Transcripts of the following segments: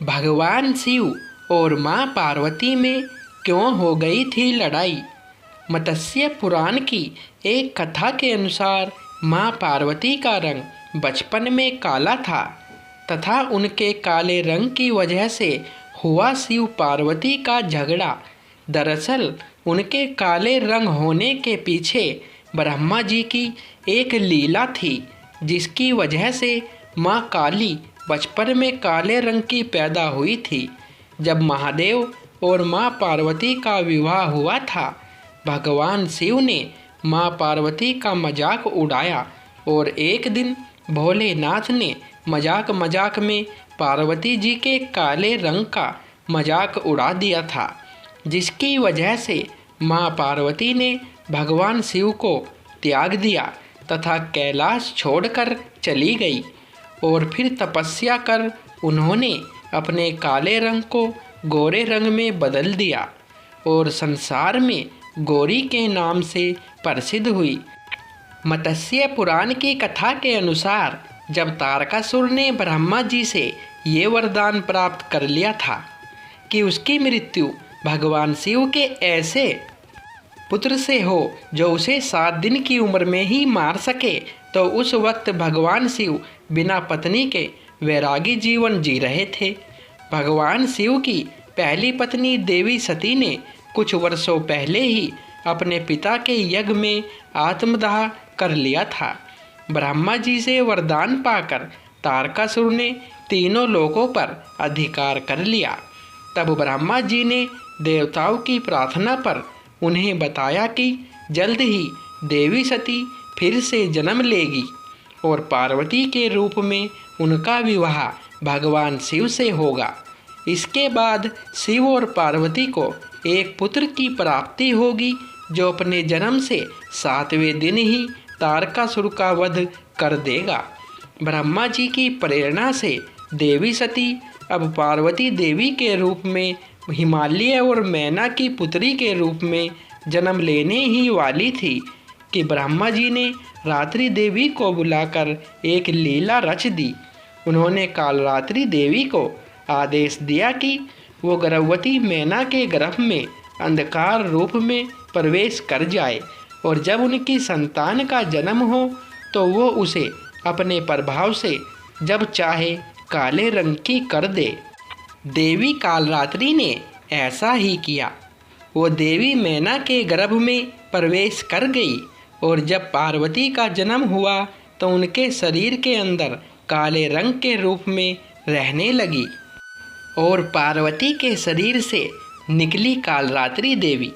भगवान शिव और माँ पार्वती में क्यों हो गई थी लड़ाई। मत्स्य पुराण की एक कथा के अनुसार माँ पार्वती का रंग बचपन में काला था तथा उनके काले रंग की वजह से हुआ शिव पार्वती का झगड़ा। दरअसल उनके काले रंग होने के पीछे ब्रह्मा जी की एक लीला थी, जिसकी वजह से माँ काली बचपन में काले रंग की पैदा हुई थी। जब महादेव और माँ पार्वती का विवाह हुआ था, भगवान शिव ने माँ पार्वती का मजाक उड़ाया और एक दिन भोलेनाथ ने मजाक मजाक में पार्वती जी के काले रंग का मजाक उड़ा दिया था, जिसकी वजह से माँ पार्वती ने भगवान शिव को त्याग दिया तथा कैलाश छोड़कर चली गई और फिर तपस्या कर उन्होंने अपने काले रंग को गोरे रंग में बदल दिया और संसार में गौरी के नाम से प्रसिद्ध हुई। मत्स्य पुराण की कथा के अनुसार जब तारकासुर ने ब्रह्मा जी से ये वरदान प्राप्त कर लिया था कि उसकी मृत्यु भगवान शिव के ऐसे पुत्र से हो जो उसे 7 दिन की उम्र में ही मार सके, तो उस वक्त भगवान शिव बिना पत्नी के वैरागी जीवन जी रहे थे। भगवान शिव की पहली पत्नी देवी सती ने कुछ वर्षों पहले ही अपने पिता के यज्ञ में आत्मदाह कर लिया था। ब्रह्मा जी से वरदान पाकर तारकासुर ने तीनों लोकों पर अधिकार कर लिया। तब ब्रह्मा जी ने देवताओं की प्रार्थना पर उन्हें बताया कि जल्द ही देवी सती फिर से जन्म लेगी और पार्वती के रूप में उनका विवाह भगवान शिव से होगा। इसके बाद शिव और पार्वती को एक पुत्र की प्राप्ति होगी, जो अपने जन्म से 7वें दिन ही तारकासुर का वध कर देगा। ब्रह्मा जी की प्रेरणा से देवी सती अब पार्वती देवी के रूप में हिमालय और मैना की पुत्री के रूप में जन्म लेने ही वाली थी कि ब्रह्मा जी ने रात्रि देवी को बुलाकर एक लीला रच दी। उन्होंने कालरात्रि देवी को आदेश दिया कि वो गर्भवती मैना के गर्भ में अंधकार रूप में प्रवेश कर जाए और जब उनकी संतान का जन्म हो तो वो उसे अपने प्रभाव से जब चाहे काले रंग की कर दे। देवी कालरात्रि ने ऐसा ही किया। वो देवी मैना के गर्भ में प्रवेश कर गई और जब पार्वती का जन्म हुआ तो उनके शरीर के अंदर काले रंग के रूप में रहने लगी और पार्वती के शरीर से निकली कालरात्रि देवी।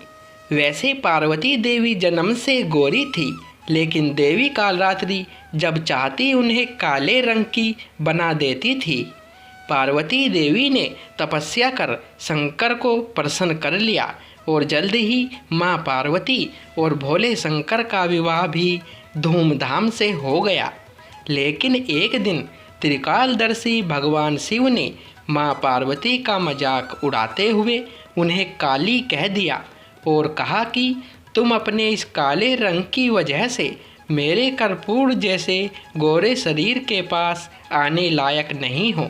वैसे पार्वती देवी जन्म से गोरी थी, लेकिन देवी कालरात्रि जब चाहती उन्हें काले रंग की बना देती थी। पार्वती देवी ने तपस्या कर शंकर को प्रसन्न कर लिया और जल्द ही माँ पार्वती और भोले शंकर का विवाह भी धूमधाम से हो गया। लेकिन एक दिन त्रिकालदर्शी भगवान शिव ने माँ पार्वती का मजाक उड़ाते हुए उन्हें काली कह दिया और कहा कि तुम अपने इस काले रंग की वजह से मेरे कर्पूर जैसे गोरे शरीर के पास आने लायक नहीं हो।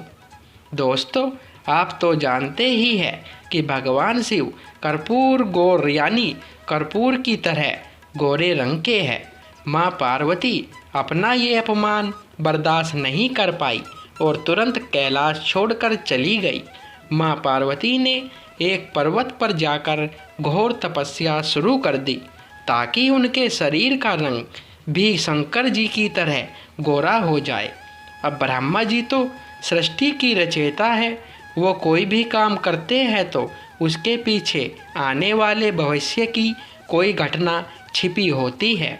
दोस्तों, आप तो जानते ही हैं कि भगवान शिव कर्पूर गौर यानी कर्पूर की तरह गोरे रंग के हैं। माँ पार्वती अपना ये अपमान बर्दाश्त नहीं कर पाई और तुरंत कैलाश छोड़कर चली गई। माँ पार्वती ने एक पर्वत पर जाकर घोर तपस्या शुरू कर दी ताकि उनके शरीर का रंग भी शंकर जी की तरह गोरा हो जाए। अब ब्रह्मा जी तो सृष्टि की रचयिता है, वो कोई भी काम करते हैं तो उसके पीछे आने वाले भविष्य की कोई घटना छिपी होती है।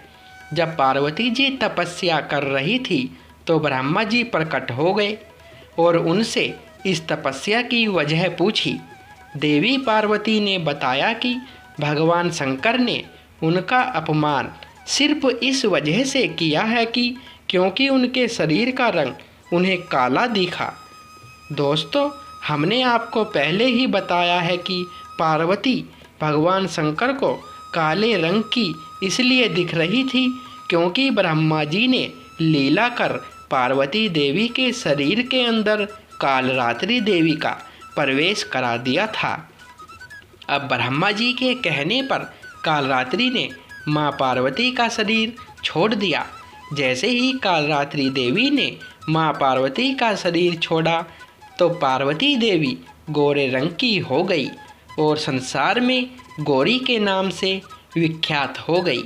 जब पार्वती जी तपस्या कर रही थी तो ब्रह्मा जी प्रकट हो गए और उनसे इस तपस्या की वजह पूछी। देवी पार्वती ने बताया कि भगवान शंकर ने उनका अपमान सिर्फ इस वजह से किया है कि क्योंकि उनके शरीर का रंग उन्हें काला दिखा। दोस्तों, हमने आपको पहले ही बताया है कि पार्वती भगवान शंकर को काले रंग की इसलिए दिख रही थी क्योंकि ब्रह्मा जी ने लीला कर पार्वती देवी के शरीर के अंदर कालरात्रि देवी का प्रवेश करा दिया था। अब ब्रह्मा जी के कहने पर कालरात्रि ने माँ पार्वती का शरीर छोड़ दिया। जैसे ही कालरात्रि देवी ने माँ पार्वती का शरीर छोड़ा तो पार्वती देवी गोरे रंग की हो गई और संसार में गौरी के नाम से विख्यात हो गई।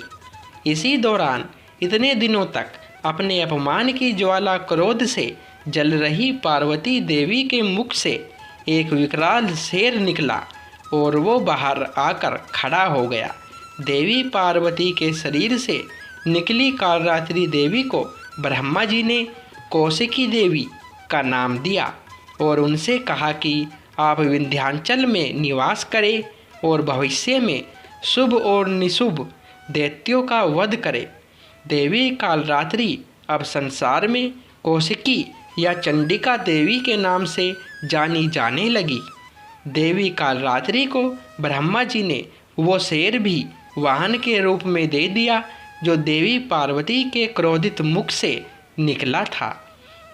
इसी दौरान इतने दिनों तक अपने अपमान की ज्वाला क्रोध से जल रही पार्वती देवी के मुख से एक विकराल शेर निकला और वो बाहर आकर खड़ा हो गया। देवी पार्वती के शरीर से निकली कालरात्रि देवी को ब्रह्मा जी ने कौशिकी देवी का नाम दिया और उनसे कहा कि आप विंध्याचल में निवास करें और भविष्य में शुभ और निशुभ दैत्यों का वध करें। देवी कालरात्रि अब संसार में कौशिकी या चंडिका देवी के नाम से जानी जाने लगी। देवी कालरात्रि को ब्रह्मा जी ने वो शेर भी वाहन के रूप में दे दिया जो देवी पार्वती के क्रोधित मुख से निकला था।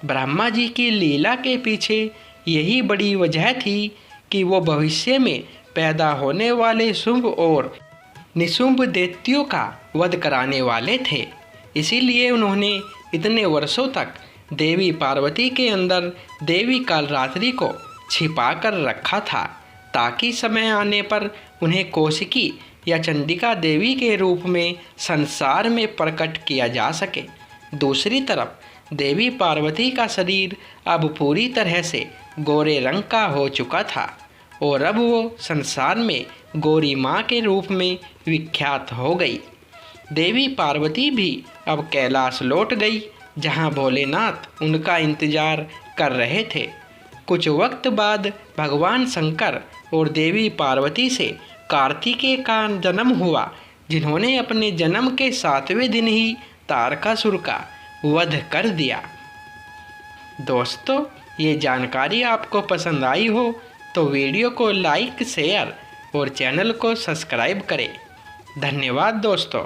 ब्रह्मा जी की लीला के पीछे यही बड़ी वजह थी कि वो भविष्य में पैदा होने वाले शुभ और निशुभ दैत्यों का वध कराने वाले थे। इसीलिए उन्होंने इतने वर्षों तक देवी पार्वती के अंदर देवी कालरात्रि को छिपा कर रखा था ताकि समय आने पर उन्हें कौशिकी या चंडिका देवी के रूप में संसार में प्रकट किया जा सके। दूसरी तरफ देवी पार्वती का शरीर अब पूरी तरह से गोरे रंग का हो चुका था और अब वो संसार में गौरी माँ के रूप में विख्यात हो गई। देवी पार्वती भी अब कैलाश लौट गई जहाँ भोलेनाथ उनका इंतजार कर रहे थे। कुछ वक्त बाद भगवान शंकर और देवी पार्वती से कार्तिकेय का जन्म हुआ जिन्होंने अपने जन्म के 7वें दिन ही तारकासुर का वध कर दिया। दोस्तों, ये जानकारी आपको पसंद आई हो तो वीडियो को लाइक, शेयर और चैनल को सब्सक्राइब करें। धन्यवाद दोस्तों।